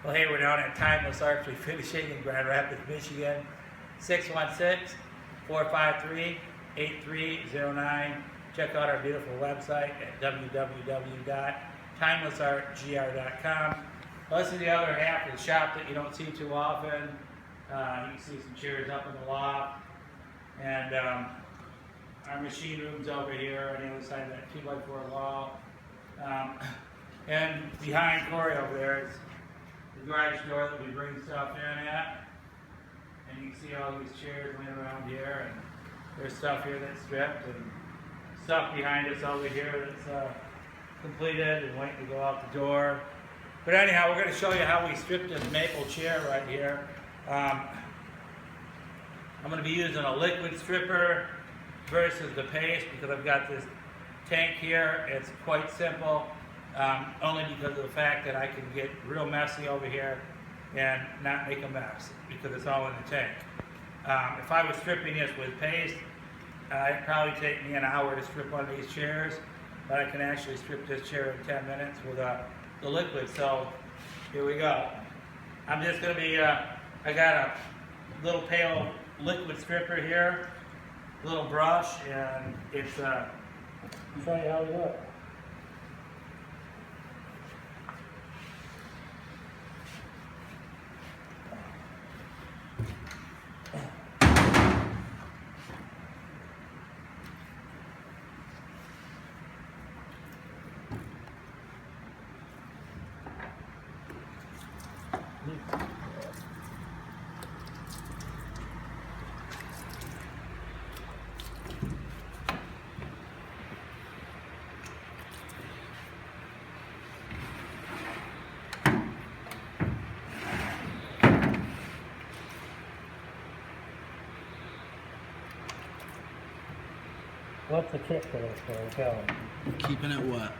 Well, hey, we're down at Timeless Archery Finishing in Grand Rapids, Michigan. 616-453-8309. Check out our beautiful website at www.timelessartgr.com. Well, this is the other half of the shop that you don't see too often. You can see some chairs up in the loft. And our machine room's over here on the other side of that 2x4 wall. And behind Corey over there is the garage door that we bring stuff in at. And you can see all these chairs laying around here, and there's stuff here that's stripped, and stuff behind us over here that's completed and waiting to go out the door. But anyhow, we're going to show you how we stripped this maple chair right here. I'm going to be using a liquid stripper versus the paste because I've got this tank here. It's quite simple, only because of the fact that I can get real messy over here and not make a mess because it's all in the tank. If I was stripping this with paste, it'd probably take me an hour to strip one of these chairs, but I can actually strip this chair in 10 minutes with the liquid. So here we go. I'm just going to be, I got a little pale liquid stripper here, little brush, and it's, I'll show you how it looks. What's the trick for this, Tell them. Keeping it wet.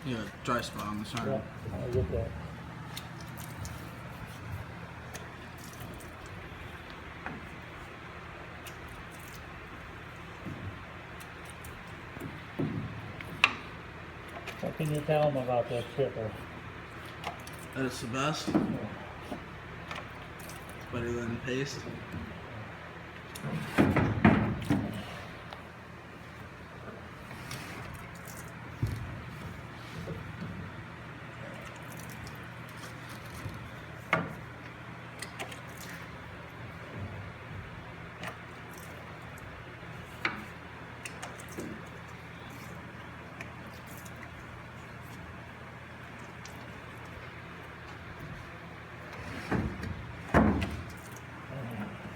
Yeah, dry spot on the side. Yeah, I'll get that. What can you tell them about that stripper? That it's the best. Better than paste.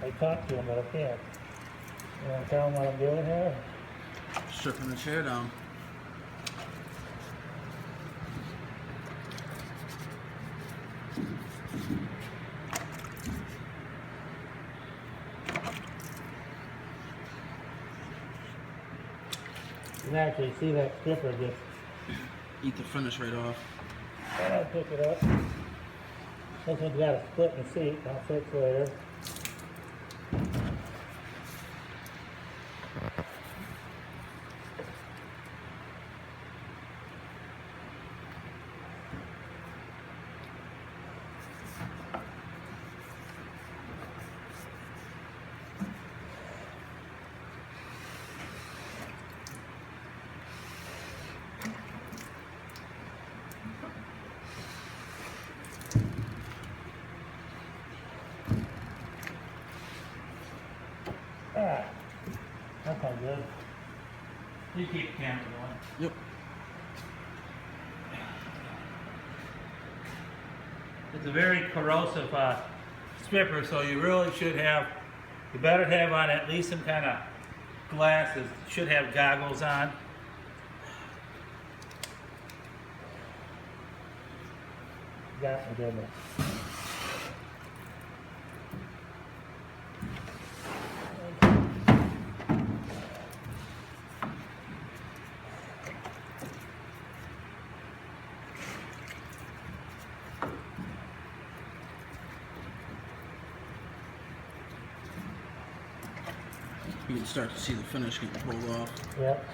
I talked to him, but I can't. You want to tell him what I'm doing here? Stripping the chair down. You can actually see that stripper just, Eat the finish right off. and I'll pick it up. This one's got a split in the seat, I'll fix later. Ah, that's not good. You keep the camera going. Yep. It's a very corrosive stripper, so you really should have, you better have on at least some kind of glasses. You should have goggles on. Got me, didn't it? You can start to see the finish getting pulled off. Yep.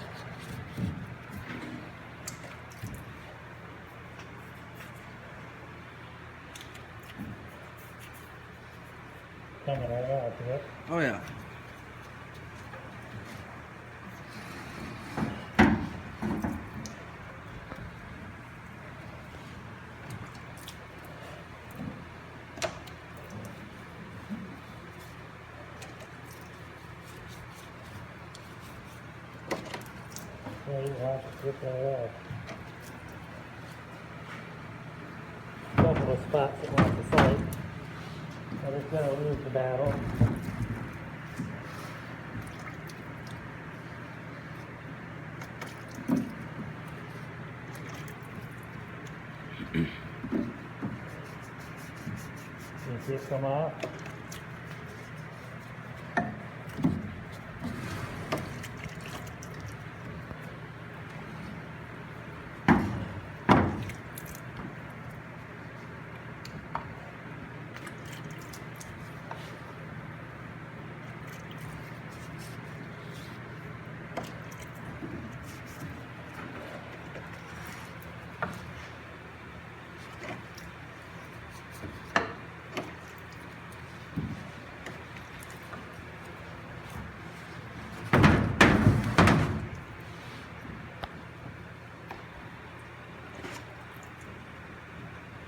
Coming right out, yep. Oh yeah. Yeah, you have to rip that off. Couple of spots that want to fight, but it's gonna lose the battle. You see it come off?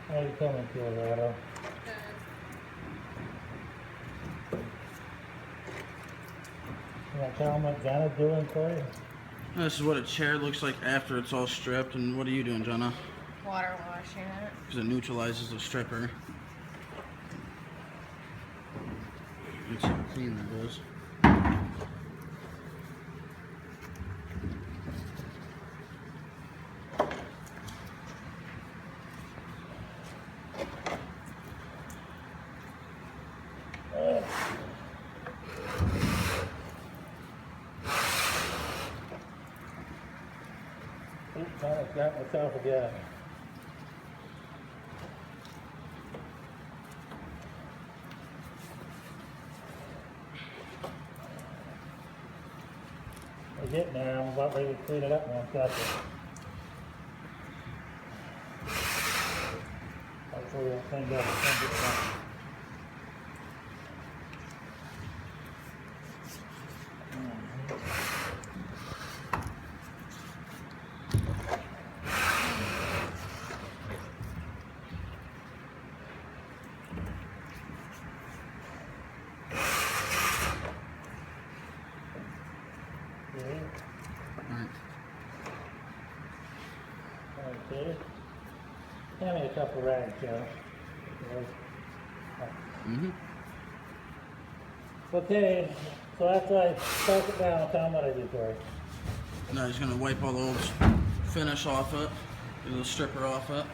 How you coming to it, Otto? You want to tell them what Jenna's doing for you? This is what a chair looks like after it's all stripped. And what are you doing, Jenna? Water washing it. Because it neutralizes the stripper. Let's see how clean that is. Oops, I almost got myself again. We're getting there. I'm about ready to clean it up in 1 second. Hopefully that thing doesn't get done. Okay. Alright. Okay. Hand me a couple rags, Joe. Mm-hmm. Okay, so after I soak it down, tell them what I do for it. Now he's gonna wipe all the old finish off it, get the stripper off it.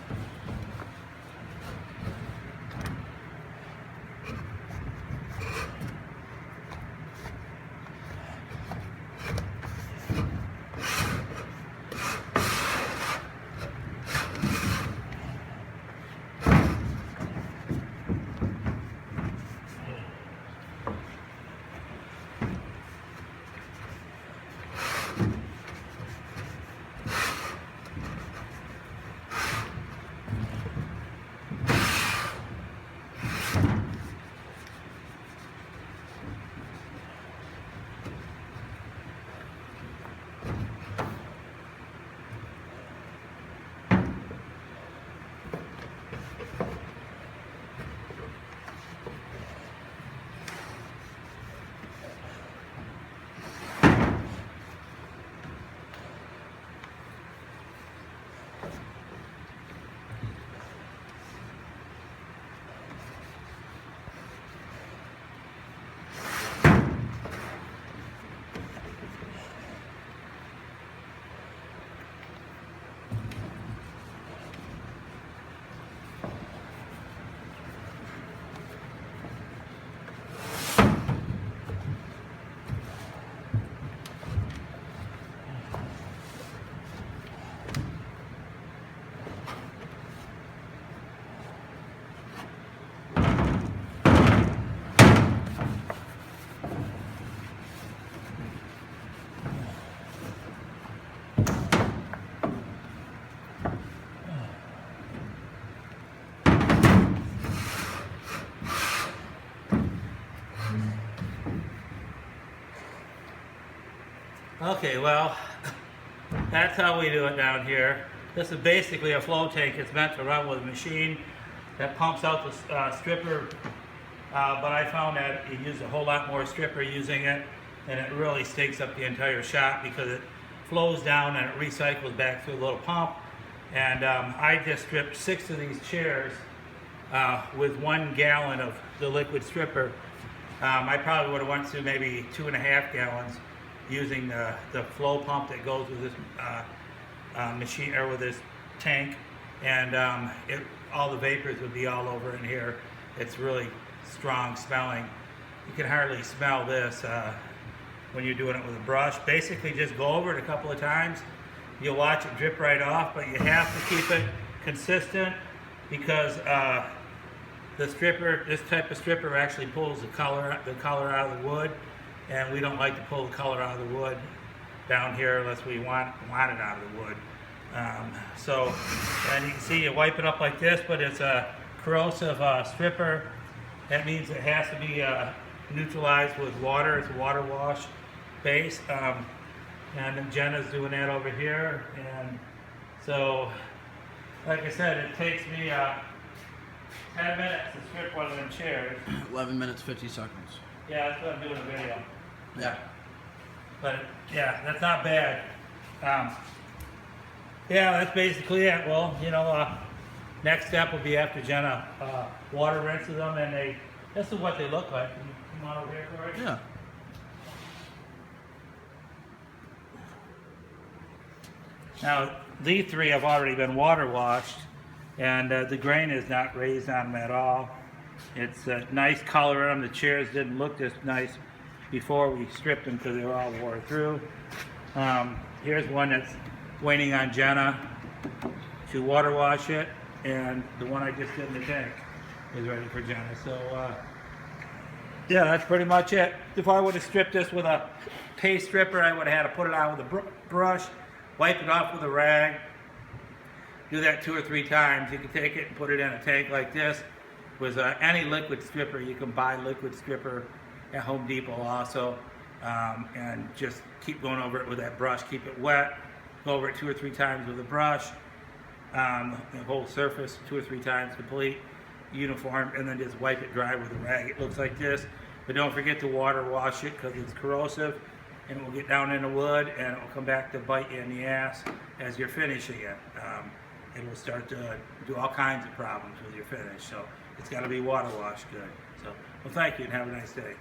Okay, well, that's how we do it down here. This is basically a flow tank. It's meant to run with a machine that pumps out the stripper, but I found that you use a whole lot more stripper using it, and it really stinks up the entire shop because it flows down and it recycles back through a little pump. And I just stripped 6 of these chairs with 1 gallon of the liquid stripper. I probably would have went through maybe 2.5 gallons using the flow pump that goes with this machine or with this tank, and all the vapors would be all over in here. It's really strong smelling. You can hardly smell this when you're doing it with a brush. Basically, just go over it a couple of times. You'll watch it drip right off, but you have to keep it consistent because the stripper, this type of stripper actually pulls the color out of the wood, and we don't like to pull the color out of the wood down here unless we want it out of the wood. So, and you can see you wipe it up like this, but it's a corrosive stripper. That means it has to be neutralized with water. It's a water wash base. And then Jenna's doing that over here. And so, like I said, it takes me 10 minutes to strip one of them chairs. 11 minutes, 50 seconds. Yeah, that's what I'm doing in the video. Yeah. But yeah, that's not bad. Yeah, that's basically it. Well, you know, next step will be after Jenna water rinses them, and this is what they look like. Can you come on over here for it? Yeah. Now, these 3 have already been water washed, and the grain is not raised on them at all. It's a nice color on them. The chairs didn't look this nice before we stripped them because they were all wore through. Here's one that's waiting on Jenna to water wash it, and the one I just did in the tank is ready for Jenna. So, yeah, that's pretty much it. If I would have stripped this with a paste stripper, I would have had to put it on with a brush, wipe it off with a rag, do that 2 or 3 times. You can take it and put it in a tank like this. With any liquid stripper, you can buy liquid stripper at Home Depot also, and just keep going over it with that brush. Keep it wet, go over it 2 or 3 times with a brush, the whole surface 2 or 3 times complete, uniform, and then just wipe it dry with a rag. It looks like this, but don't forget to water wash it because it's corrosive, and it will get down in the wood, and it will come back to bite you in the ass as you're finishing it. It will start to do all kinds of problems with your finish, so it's got to be water washed good. So, well, thank you and have a nice day.